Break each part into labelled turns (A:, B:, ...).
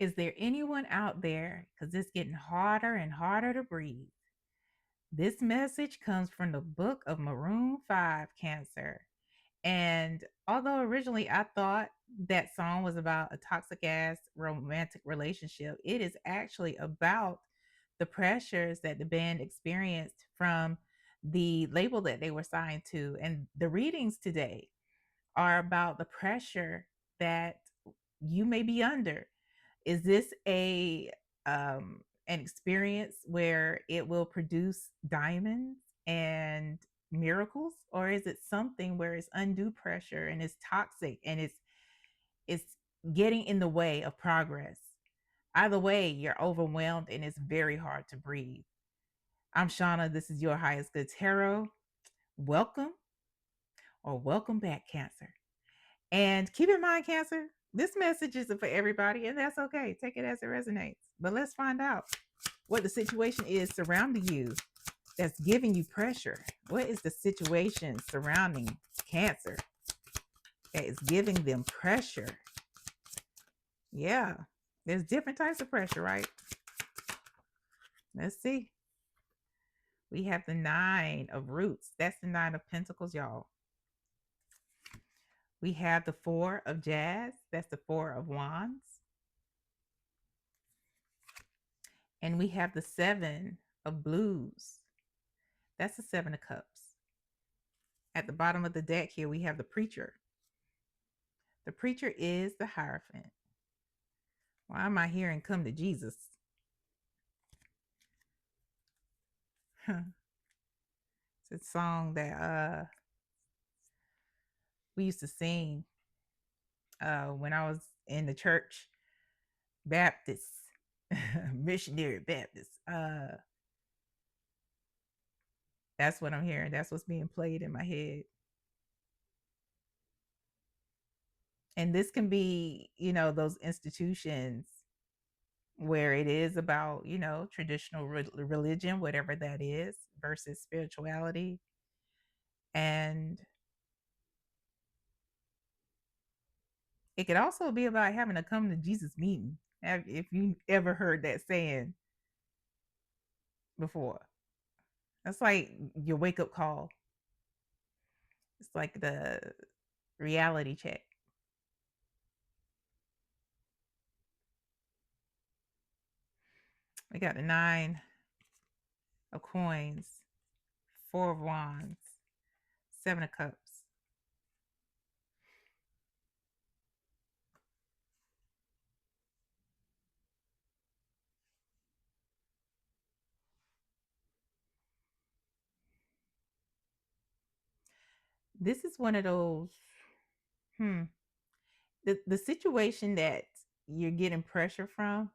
A: Is there anyone out there? Because it's getting harder and harder to breathe. This message comes from the book of Maroon 5, Cancer. And although originally I thought that song was about a toxic ass romantic relationship, it is actually about the pressures that the band experienced from the label that they were signed to. And the readings today are about the pressure that you may be under. Is this an experience where it will produce diamonds and miracles, or is it something where it's undue pressure and it's toxic and it's getting in the way of progress? Either way, you're overwhelmed and it's very hard to breathe. I'm Shauna. This is your highest good tarot. Welcome or welcome back, Cancer. And keep in mind, Cancer, this message isn't for everybody, and that's okay. Take it as it resonates. But let's find out what the situation is surrounding you that's giving you pressure. What is the situation surrounding Cancer that is giving them pressure? Yeah, there's different types of pressure, right? Let's see. We have the Nine of Roots. That's the Nine of Pentacles, y'all. We have the Four of Jazz. That's the Four of Wands. And we have the Seven of Blues. That's the Seven of Cups. At the bottom of the deck here, we have the Preacher. The Preacher is the Hierophant. Why am I hearing come to Jesus? It's a song that we used to sing when I was in the church, Baptist, missionary Baptist. That's what I'm hearing. That's what's being played in my head. And this can be, those institutions where it is about, traditional religion, whatever that is, versus spirituality. And it could also be about having a come to Jesus meeting. If you ever heard that saying before, that's like your wake up call. It's like the reality check. We got the Nine of Coins, Four of Wands, Seven of Cups. This is one of those, the situation that you're getting pressure from.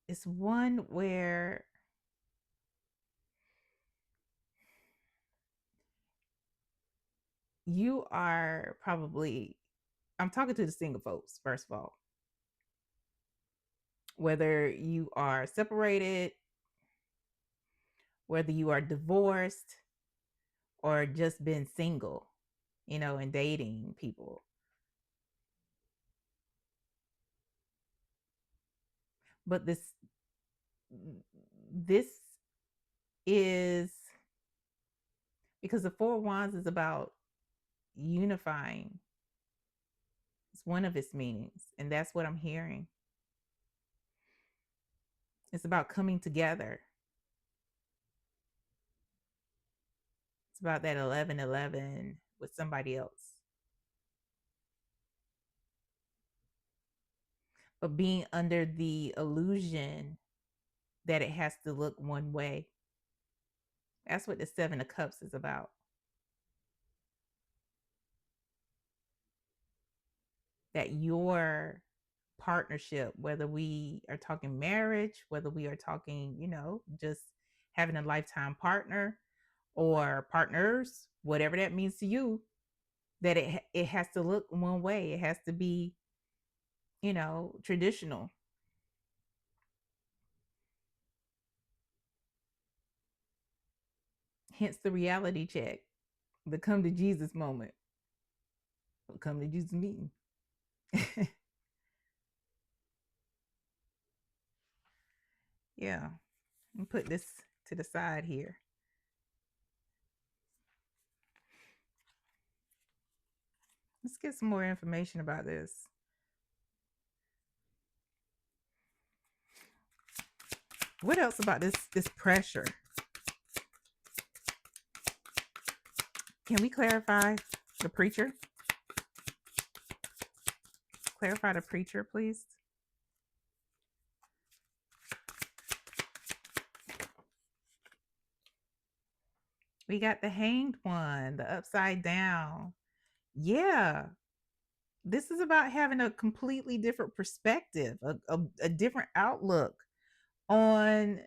A: It's one where you are probably, I'm talking to the single folks, first of all. Whether you are separated, whether you are divorced, or just been single, and dating people. But this is because the Four of Wands is about unifying. It's one of its meanings, and that's what I'm hearing. It's about coming together. It's about that 11:11 with somebody else. But being under the illusion that it has to look one way. That's what the Seven of Cups is about. That your partnership, whether we are talking marriage, whether we are talking, just having a lifetime partner or partners, whatever that means to you, that it has to look one way. It has to be, traditional. Hence the reality check, the come to Jesus moment, come to Jesus meeting. Yeah, and put this to the side here. Let's get some more information about this. What else about this pressure? Can we clarify the preacher? Clarify the preacher, please. We got the hanged one, the upside down. Yeah, this is about having a completely different perspective, a different outlook on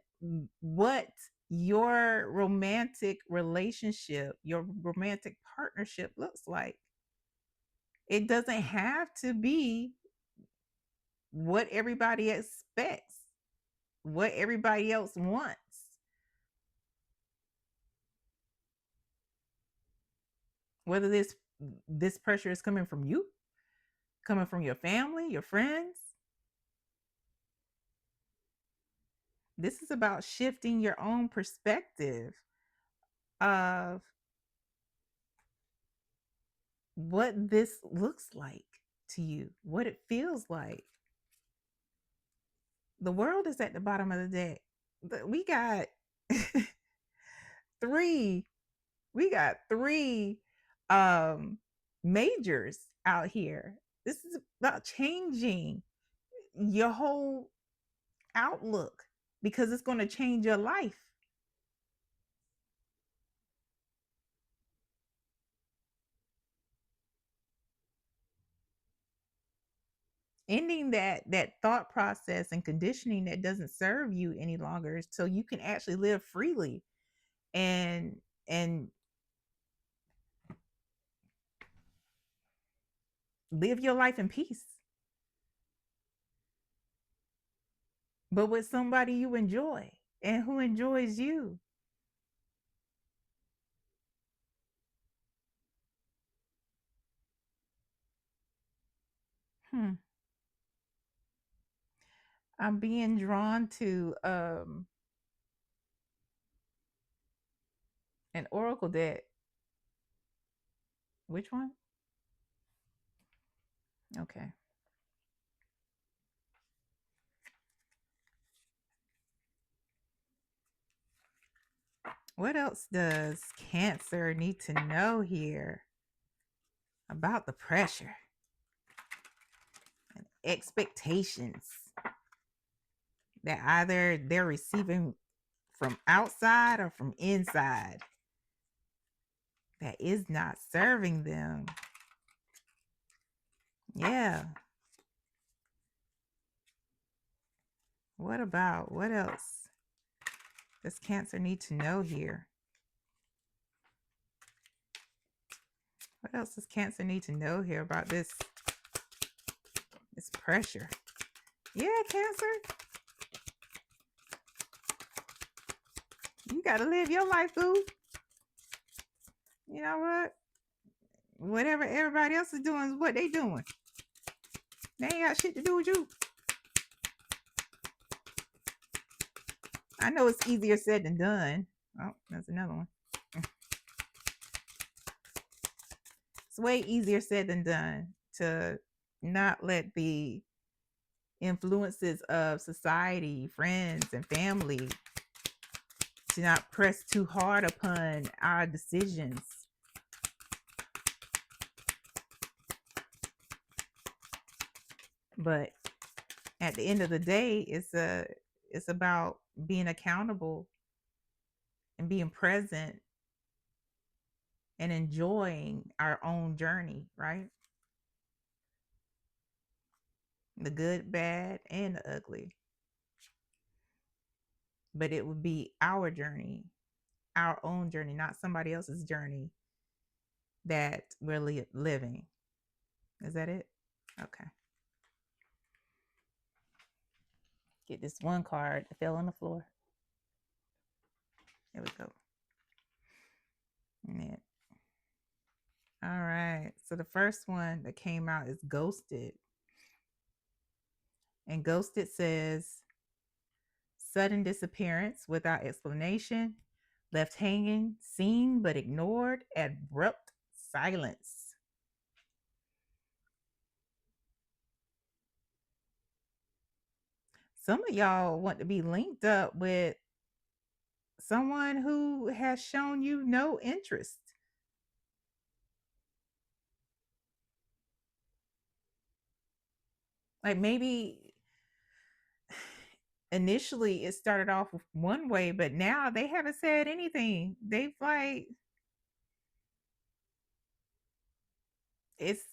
A: what your romantic relationship, your romantic partnership looks like. It doesn't have to be what everybody expects, what everybody else wants. Whether this pressure is coming from you, coming from your family, your friends. This is about shifting your own perspective of what this looks like to you, what it feels like. The world is at the bottom of the deck. We got three, we got three majors out here. This is about changing your whole outlook because it's going to change your life. Ending that thought process and conditioning that doesn't serve you any longer, so you can actually live freely and live your life in peace, but with somebody you enjoy and who enjoys you. hmm. I'm being drawn to an oracle deck. Which one? Okay. What else does Cancer need to know here about the pressure and expectations that either they're receiving from outside or from inside that is not serving them? Yeah. What else does Cancer need to know here? What else does Cancer need to know here about this pressure? Yeah, Cancer. You got to live your life, boo. You know what? Whatever everybody else is doing is what they doing. They ain't got shit to do with you. I know it's easier said than done. Oh, that's another one. It's way easier said than done to not let the influences of society, friends, and family to not press too hard upon our decisions. But at the end of the day, it's about being accountable and being present and enjoying our own journey, right? The good, bad, and the ugly. But it would be our journey, our own journey, not somebody else's journey that we're living. Is that it? Okay. Get this one card that fell on the floor. There we go. All right. So the first one that came out is Ghosted. And Ghosted says sudden disappearance without explanation, left hanging, seen but ignored, abrupt silence. Some of y'all want to be linked up with someone who has shown you no interest. Like maybe initially it started off one way, but now they haven't said anything. They've like it's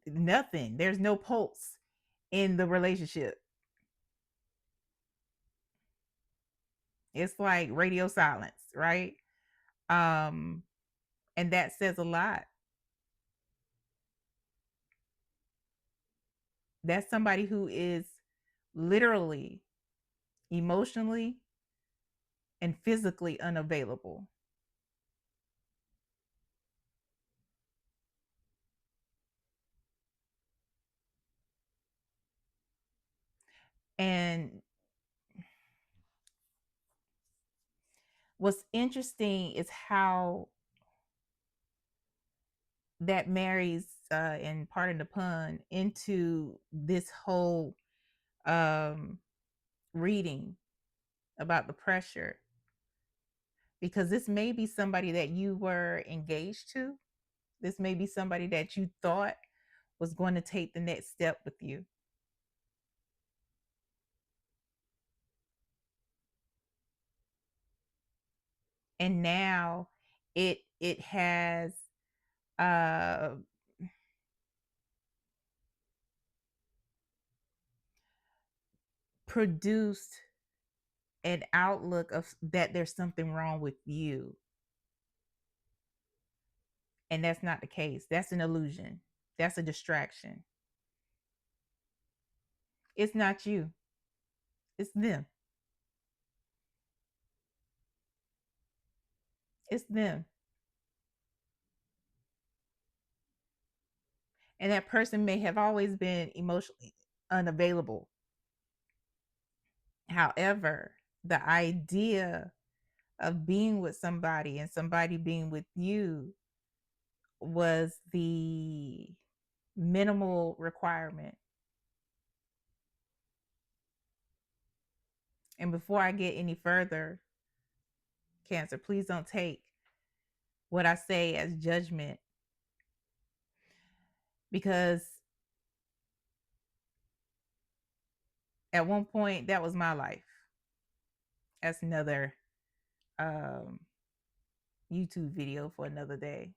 A: nothing. There's no pulse in the relationship. It's like radio silence, right? Um and that says a lot. That's somebody who is literally emotionally and physically unavailable. And what's interesting is how that marries and pardon the pun into this whole um reading about the pressure, because this may be somebody that you were engaged to. This may be somebody that you thought was going to take the next step with you, and now it has uh produced an outlook of that there's something wrong with you, and that's not the case. That's an illusion. That's a distraction. It's not you. It's them. It's them. And that person may have always been emotionally unavailable. However, the idea of being with somebody and somebody being with you was the minimal requirement. And before I get any further, Cancer, please don't take what I say as judgment, because at one point that was my life. That's another um, YouTube video for another day.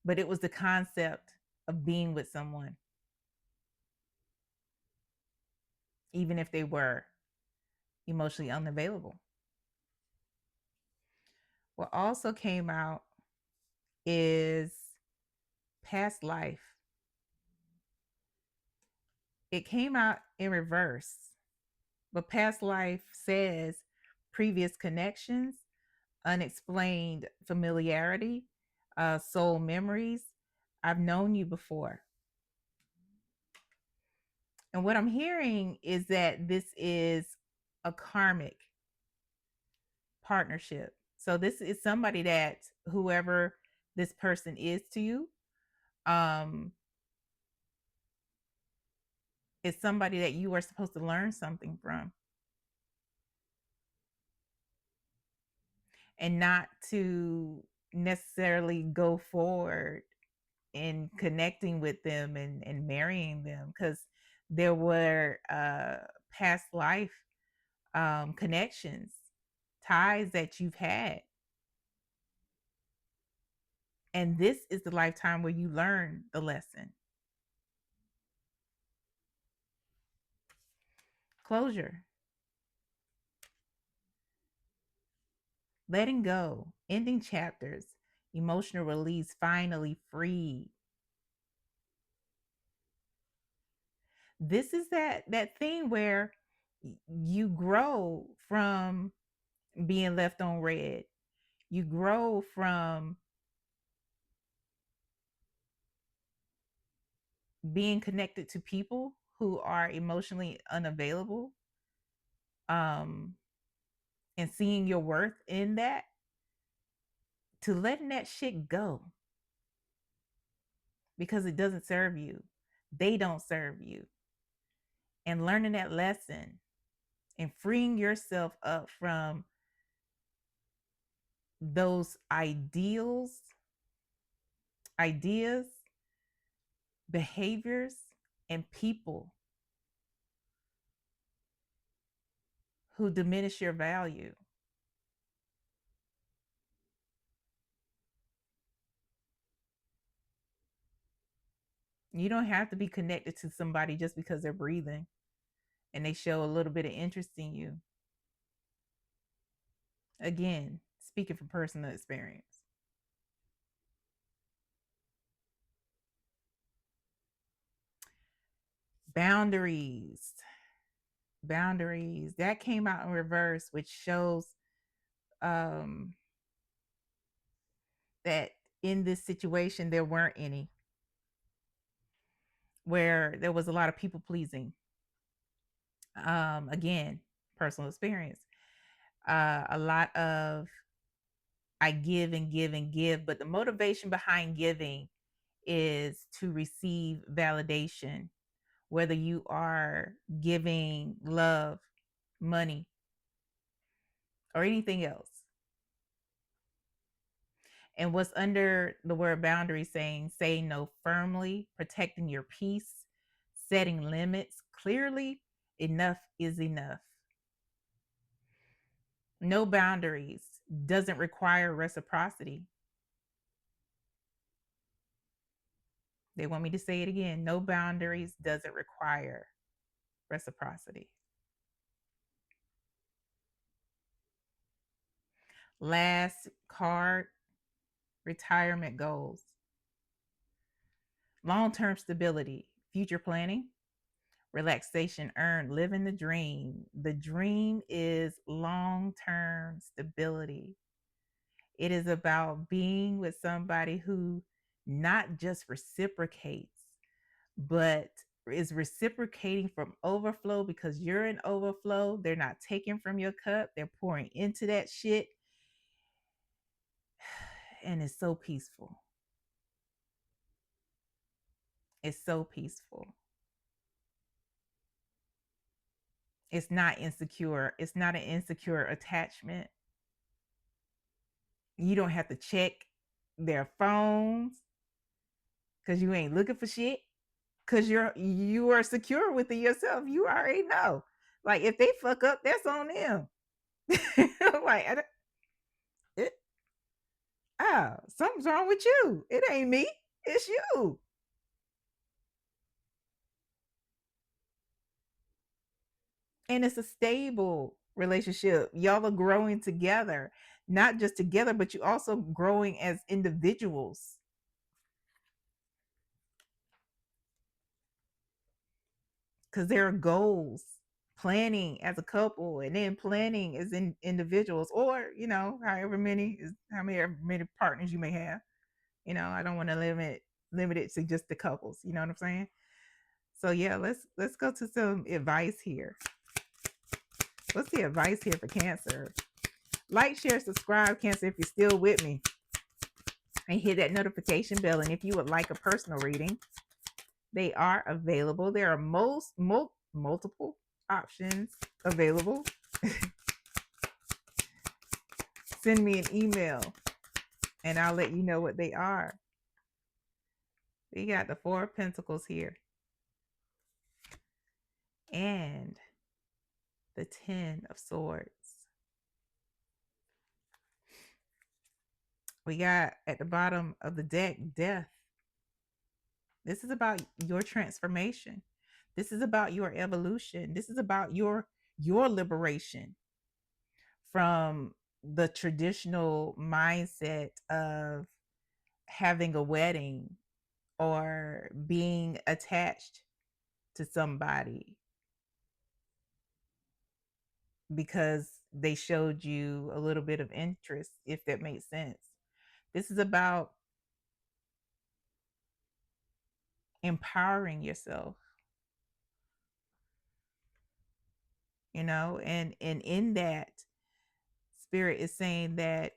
A: But it was the concept of being with someone, even if they were emotionally unavailable. What also came out is past life. It came out in reverse, but past life says previous connections, unexplained familiarity, soul memories. I've known you before. And what I'm hearing is that this is a karmic partnership. So this is somebody that whoever this person is to you, um, is somebody that you are supposed to learn something from, and not to necessarily go forward in connecting with them and marrying them, because there were past life connections, ties that you've had. And this is the lifetime where you learn the lesson. Closure, letting go, ending chapters, emotional release, finally free. This is that thing where you grow from being left on red. You grow from being connected to people who are emotionally unavailable, um, and seeing your worth in that, to letting that shit go because it doesn't serve you. They don't serve you. And learning that lesson and freeing yourself up from those ideas, behaviors, and people who diminish your value. You don't have to be connected to somebody just because they're breathing and they show a little bit of interest in you. Again, speaking from personal experience. Boundaries. Boundaries. That came out in reverse, which shows um, that in this situation, there weren't any, where there was a lot of people pleasing. Again, personal experience. A lot of I give and give and give, but the motivation behind giving is to receive validation, whether you are giving love, money, or anything else. And what's under the word boundary saying, saying no firmly, protecting your peace, setting limits clearly, enough is enough. No boundaries doesn't require reciprocity. They want me to say it again. No boundaries doesn't require reciprocity. Last card, retirement goals. Long-term stability, future planning, relaxation earned, living the dream. The dream is long-term stability. It is about being with somebody who not just reciprocates, but is reciprocating from overflow, because you're in overflow. They're not taking from your cup, they're pouring into that shit. And it's so peaceful. It's so peaceful. It's not insecure. It's not an insecure attachment. You don't have to check their phones because you ain't looking for shit, because you are secure within yourself. You already know. Like, if they fuck up, that's on them. Like, it, something's wrong with you. It ain't me. It's you. And it's a stable relationship. Y'all are growing together, not just together, but you also growing as individuals, because there are goals. Planning as a couple, and then planning as individuals, or however many partners you may have. I don't want to limit it to just the couples. You know what I'm saying? So yeah, let's go to some advice here. What's the advice here for Cancer? Like, share, subscribe, Cancer, if you're still with me, and hit that notification bell. And if you would like a personal reading, they are available. There are multiple options available. Send me an email and I'll let you know what they are. We got the Four of Pentacles here and the Ten of Swords. We got at the bottom of the deck, Death. This is about your transformation. This is about your evolution. This is about your liberation from the traditional mindset of having a wedding or being attached to somebody because they showed you a little bit of interest, if that makes sense. This is about empowering yourself, and in that, spirit is saying that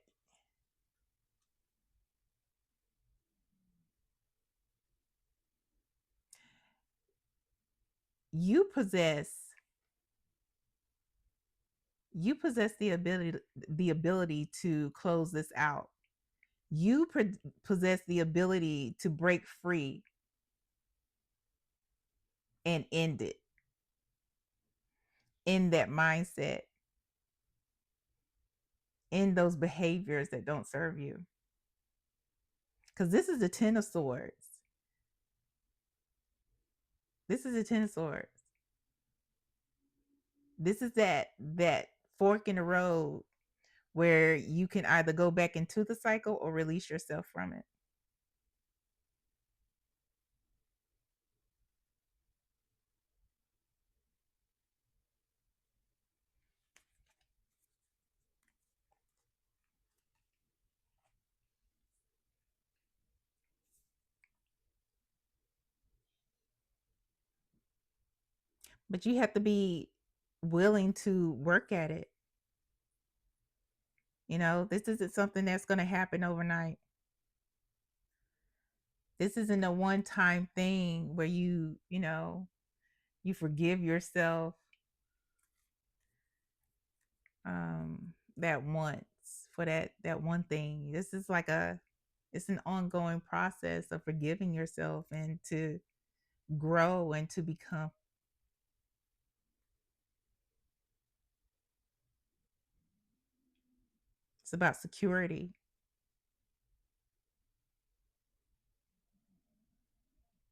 A: you possess the ability to close this out. You possess the ability to break free and end it in that mindset, in those behaviors that don't serve you. Because this is the Ten of Swords. This is the Ten of Swords. This is that fork in the road where you can either go back into the cycle or release yourself from it. But you have to be willing to work at it. This isn't something that's going to happen overnight. This isn't a one-time thing where you forgive yourself that once for that one thing. This is like it's an ongoing process of forgiving yourself and to grow and to become. It's about security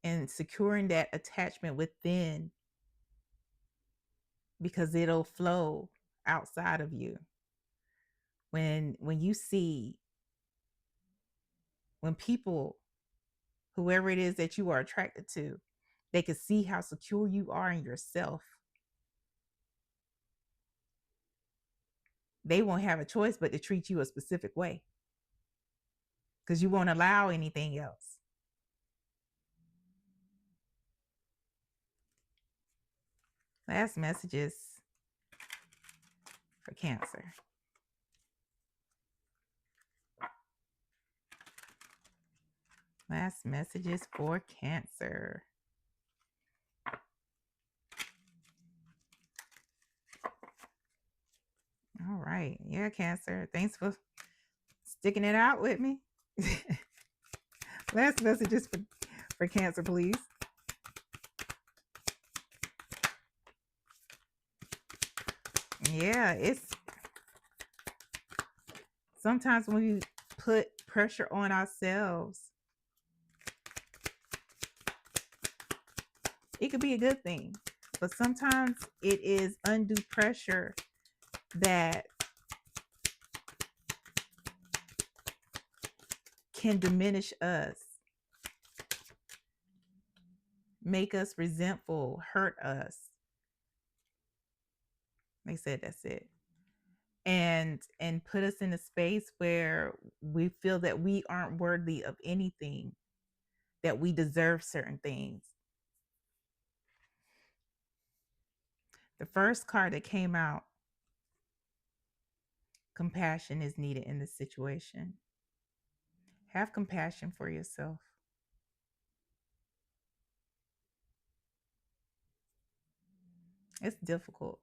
A: and securing that attachment within, because it'll flow outside of you. When you see, when people, whoever it is that you are attracted to, they can see how secure you are in yourself, they won't have a choice but to treat you a specific way, because you won't allow anything else. Last messages for Cancer. Last messages for Cancer. All right. Yeah, Cancer. Thanks for sticking it out with me. Last messages for Cancer, please. Yeah, it's sometimes when we put pressure on ourselves, it could be a good thing, but sometimes it is undue pressure that can diminish us, make us resentful, hurt us. They said that's it. And put us in a space where we feel that we aren't worthy of anything, that we deserve certain things. The first card that came out, compassion is needed in this situation. Have compassion for yourself. It's difficult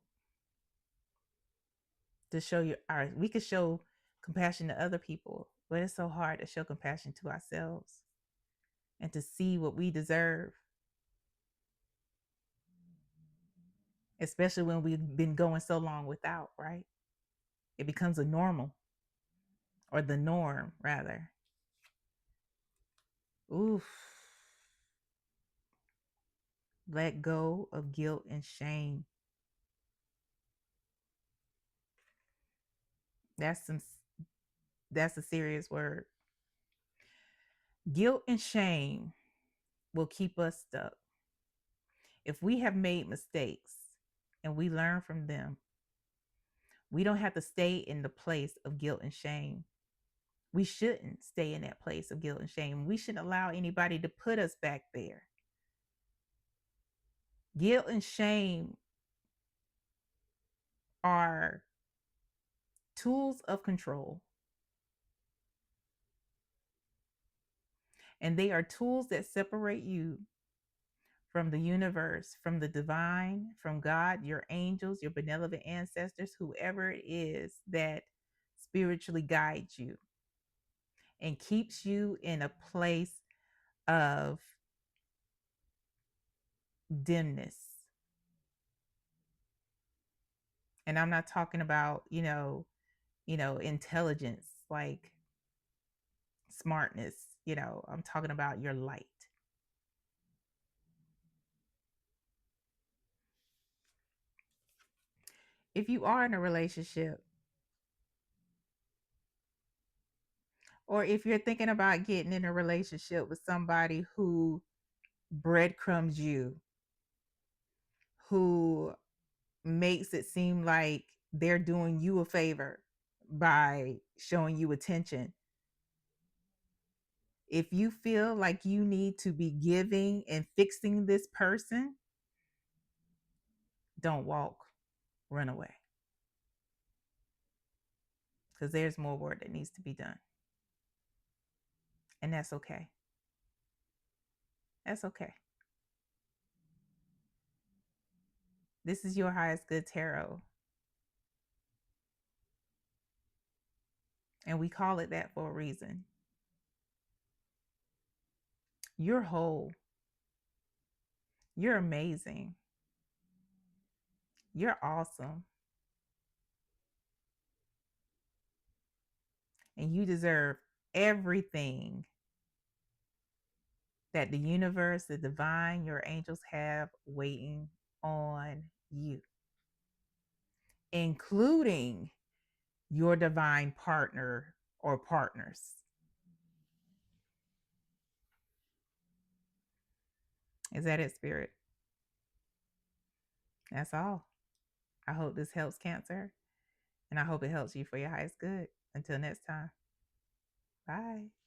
A: to show we could show compassion to other people, but it's so hard to show compassion to ourselves and to see what we deserve, especially when we've been going so long without, right? It becomes a normal, or the norm rather. Oof. Let go of guilt and shame. That's a serious word. Guilt and shame will keep us stuck. If we have made mistakes and we learn from them, We don't have to stay in the place of guilt and shame. We shouldn't stay in that place of guilt and shame. We shouldn't allow anybody to put us back there. Guilt and shame are tools of control, and they are tools that separate you from the universe, from the divine, from God, your angels, your benevolent ancestors, whoever it is that spiritually guides you and keeps you in a place of dimness. And I'm not talking about, intelligence, like smartness, I'm talking about your light. If you are in a relationship, or if you're thinking about getting in a relationship with somebody who breadcrumbs you, who makes it seem like they're doing you a favor by showing you attention, if you feel like you need to be giving and fixing this person, don't walk, run away. Because there's more work that needs to be done. And that's okay. That's okay. This is your highest good tarot. And we call it that for a reason. You're whole. You're amazing. You're awesome. And you deserve everything that the universe, the divine, your angels have waiting on you, including your divine partner or partners. Is that it, Spirit? That's all. I hope this helps, Cancer, and I hope it helps you for your highest good. Until next time, bye.